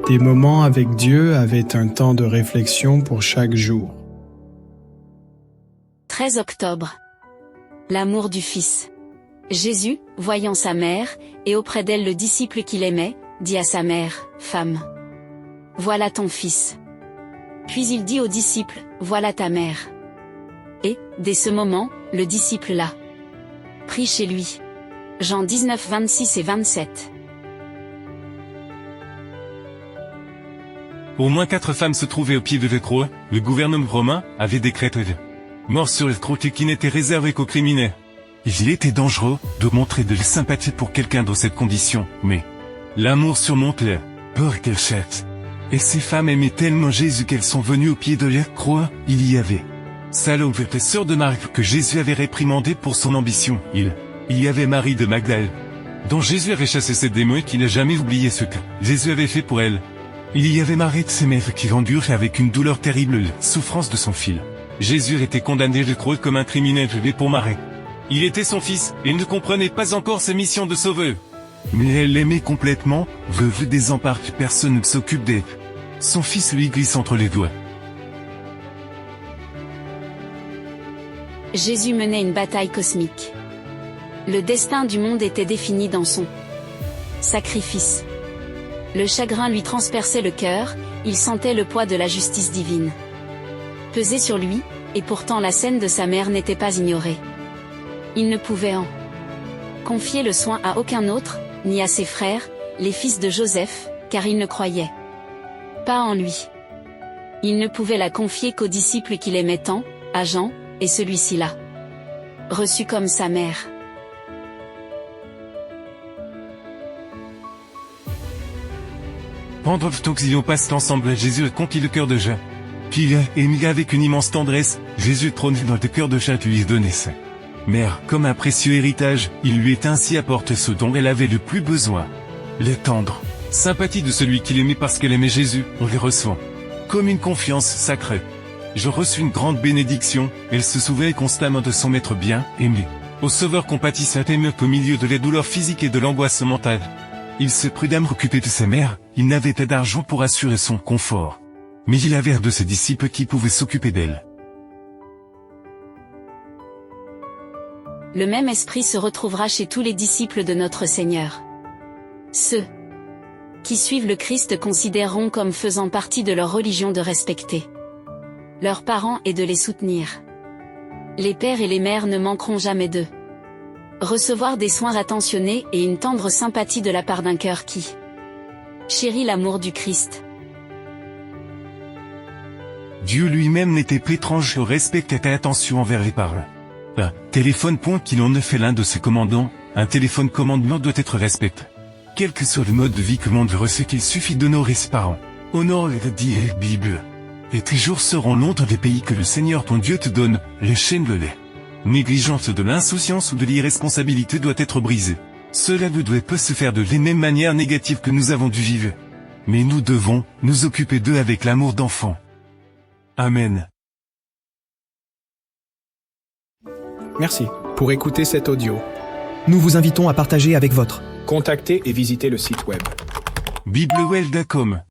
Des moments avec Dieu avaient un temps de réflexion pour chaque jour. 13 octobre. L'amour du Fils. Jésus, voyant sa mère, et auprès d'elle le disciple qu'il aimait, dit à sa mère, « Femme, voilà ton fils. » Puis il dit au disciple, « Voilà ta mère. » Et, dès ce moment, le disciple l'a pris chez lui. Jean 19, 26 et 27. Au moins 4 femmes se trouvaient au pied de la croix. Le gouvernement romain avait décrété mort sur la croix qui n'était réservée qu'aux criminels. Il était dangereux de montrer de la sympathie pour quelqu'un dans cette condition, mais l'amour surmonte la peur qu'elle cherche. Et ces femmes aimaient tellement Jésus qu'elles sont venues au pied de la croix. Il y avait Salome, la sœur de Marie, que Jésus avait réprimandée pour son ambition. Il y avait Marie de Magdale, dont Jésus avait chassé ses démons et qui n'a jamais oublié ce que Jésus avait fait pour elle. Il y avait Marie de ses mères qui endure avec une douleur terrible la souffrance de son fils. Jésus était condamné de croix comme un criminel pour Marie. Il était son fils, et ne comprenait pas encore sa mission de sauveur. Mais elle l'aimait complètement, veuve désemparée, personne ne s'occupe d'elle. Son fils lui glisse entre les doigts. Jésus menait une bataille cosmique. Le destin du monde était défini dans son sacrifice. Le chagrin lui transperçait le cœur, il sentait le poids de la justice divine peser sur lui, et pourtant la scène de sa mère n'était pas ignorée. Il ne pouvait en confier le soin à aucun autre, ni à ses frères, les fils de Joseph, car il ne croyait pas en lui. Il ne pouvait la confier qu'aux disciples qu'il aimait tant, à Jean, et celui-ci l'a reçu comme sa mère. Pendant qu'ils passent ensemble, Jésus a conquis le cœur de Jean. Puis il a émis avec une immense tendresse, Jésus trône dans le cœur de Jean lui donnait sa mère. Comme un précieux héritage, il lui est ainsi apporté ce dont elle avait le plus besoin. La tendre sympathie de celui qu'il aimait parce qu'elle aimait Jésus, on les reçoit comme une confiance sacrée. Je reçus une grande bénédiction, elle se souvenait constamment de son maître bien aimé. Au Sauveur compatissant et mieux qu'au milieu de la douleur physique et de l'angoisse mentale. Il se prudemment occupait de sa mère, il n'avait pas d'argent pour assurer son confort. Mais il avait de ses disciples qui pouvaient s'occuper d'elle. Le même esprit se retrouvera chez tous les disciples de notre Seigneur. Ceux qui suivent le Christ considéreront comme faisant partie de leur religion de respecter leurs parents et de les soutenir. Les pères et les mères ne manqueront jamais d'eux recevoir des soins attentionnés et une tendre sympathie de la part d'un cœur qui chérit l'amour du Christ. Dieu lui-même n'était pas étranger au respect et à l'attention envers les parents. Un téléphone point qu'il en a fait l'un de ses commandants, un téléphone commandement doit être respecté. Quel que soit le mode de vie que l'on veut, c'est qu'il suffit d'honorer ses parents. Honore les dit la Bible. Et tes jours seront longs dans les pays que le Seigneur ton Dieu te donne, les chaînes de lait. Négligence de l'insouciance ou de l'irresponsabilité doit être brisée. Cela ne doit pas se faire de la même manière négative que nous avons dû vivre. Mais nous devons nous occuper d'eux avec l'amour d'enfant. Amen. Merci pour écouter cet audio. Nous vous invitons à partager avec votre. Contactez et visitez le site web. biblewell.com